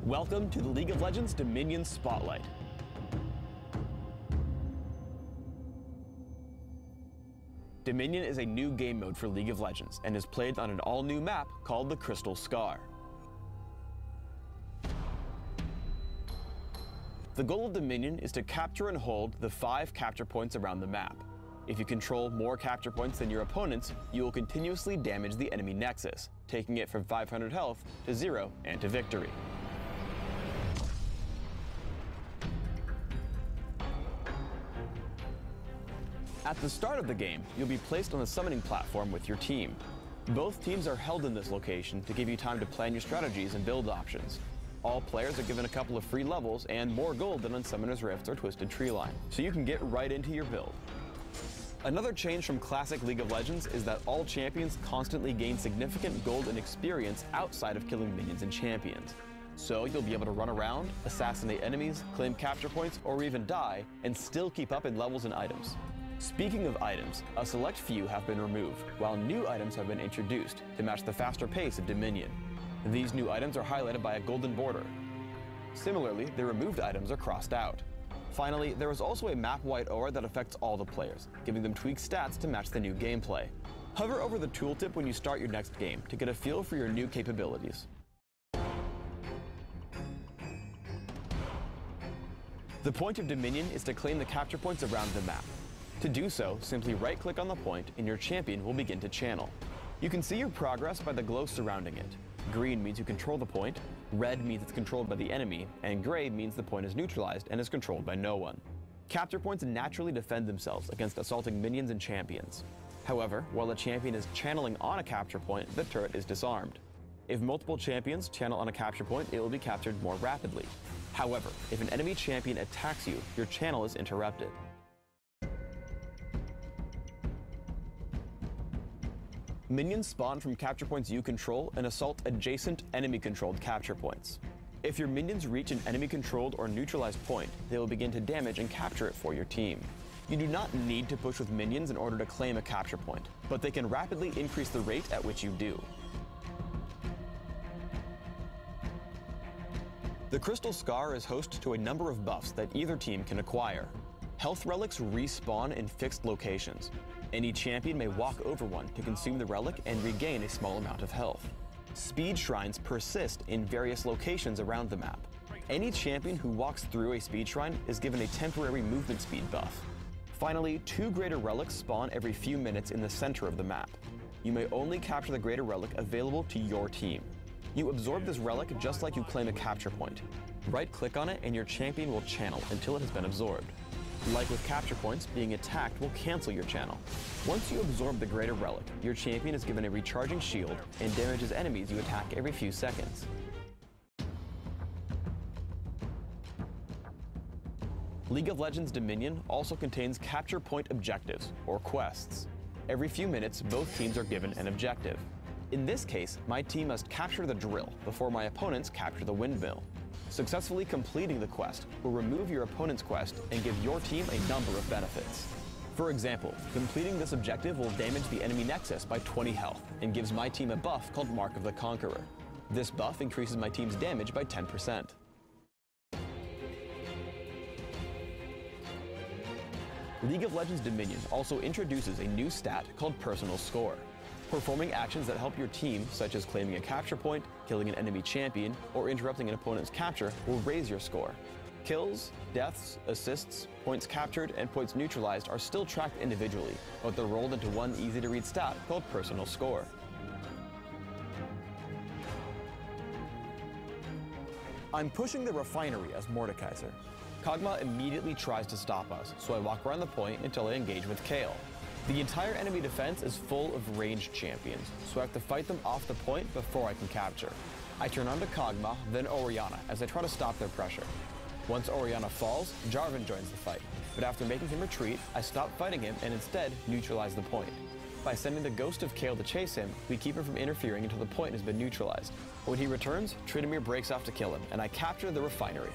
Welcome to the League of Legends Dominion Spotlight. Dominion is a new game mode for League of Legends and is played on an all-new map called the Crystal Scar. The goal of Dominion is to capture and hold the 5 capture points around the map. If you control more capture points than your opponents, you will continuously damage the enemy nexus, taking it from 500 health to 0 and to victory. At the start of the game, you'll be placed on the summoning platform with your team. Both teams are held in this location to give you time to plan your strategies and build options. All players are given a couple of free levels and more gold than on Summoner's Rift or Twisted Treeline, so you can get right into your build. Another change from classic League of Legends is that all champions constantly gain significant gold and experience outside of killing minions and champions. So you'll be able to run around, assassinate enemies, claim capture points, or even die, and still keep up in levels and items. Speaking of items, a select few have been removed, while new items have been introduced to match the faster pace of Dominion. These new items are highlighted by a golden border. Similarly, the removed items are crossed out. Finally, there is also a map-wide aura that affects all the players, giving them tweaked stats to match the new gameplay. Hover over the tooltip when you start your next game to get a feel for your new capabilities. The point of Dominion is to claim the capture points around the map. To do so, simply right-click on the point and your champion will begin to channel. You can see your progress by the glow surrounding it. Green means you control the point, red means it's controlled by the enemy, and gray means the point is neutralized and is controlled by no one. Capture points naturally defend themselves against assaulting minions and champions. However, while a champion is channeling on a capture point, the turret is disarmed. If multiple champions channel on a capture point, it will be captured more rapidly. However, if an enemy champion attacks you, your channel is interrupted. Minions spawn from capture points you control and assault adjacent enemy-controlled capture points. If your minions reach an enemy-controlled or neutralized point, they will begin to damage and capture it for your team. You do not need to push with minions in order to claim a capture point, but they can rapidly increase the rate at which you do. The Crystal Scar is host to a number of buffs that either team can acquire. Health relics respawn in fixed locations. Any champion may walk over one to consume the relic and regain a small amount of health. Speed shrines persist in various locations around the map. Any champion who walks through a speed shrine is given a temporary movement speed buff. Finally, 2 greater relics spawn every few minutes in the center of the map. You may only capture the greater relic available to your team. You absorb this relic just like you claim a capture point. Right-click on it and your champion will channel until it has been absorbed. Like with capture points, being attacked will cancel your channel. Once you absorb the greater relic, your champion is given a recharging shield and damages enemies you attack every few seconds. League of Legends Dominion also contains capture point objectives, or quests. Every few minutes, both teams are given an objective. In this case, my team must capture the drill before my opponents capture the windmill. Successfully completing the quest will remove your opponent's quest and give your team a number of benefits. For example, completing this objective will damage the enemy nexus by 20 health and gives my team a buff called Mark of the Conqueror. This buff increases my team's damage by 10%. League of Legends Dominion also introduces a new stat called Personal Score. Performing actions that help your team, such as claiming a capture point, killing an enemy champion, or interrupting an opponent's capture, will raise your score. Kills, deaths, assists, points captured, and points neutralized are still tracked individually, but they're rolled into one easy-to-read stat called Personal Score. I'm pushing the refinery as Mordekaiser. Kog'Maw immediately tries to stop us, so I walk around the point until I engage with Kayle. The entire enemy defense is full of ranged champions, so I have to fight them off the point before I can capture. I turn on to Kog'Maw, then Orianna, as I try to stop their pressure. Once Orianna falls, Jarvan joins the fight, but after making him retreat, I stop fighting him and instead neutralize the point. By sending the Ghost of Kayle to chase him, we keep him from interfering until the point has been neutralized. When he returns, Tryndamere breaks off to kill him, and I capture the refinery.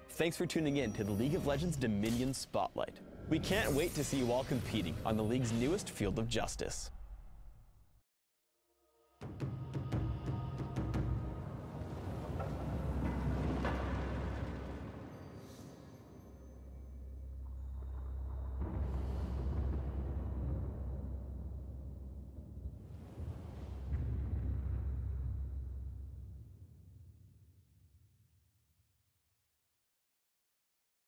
Thanks for tuning in to the League of Legends Dominion Spotlight. We can't wait to see you all competing on the League's newest field of justice.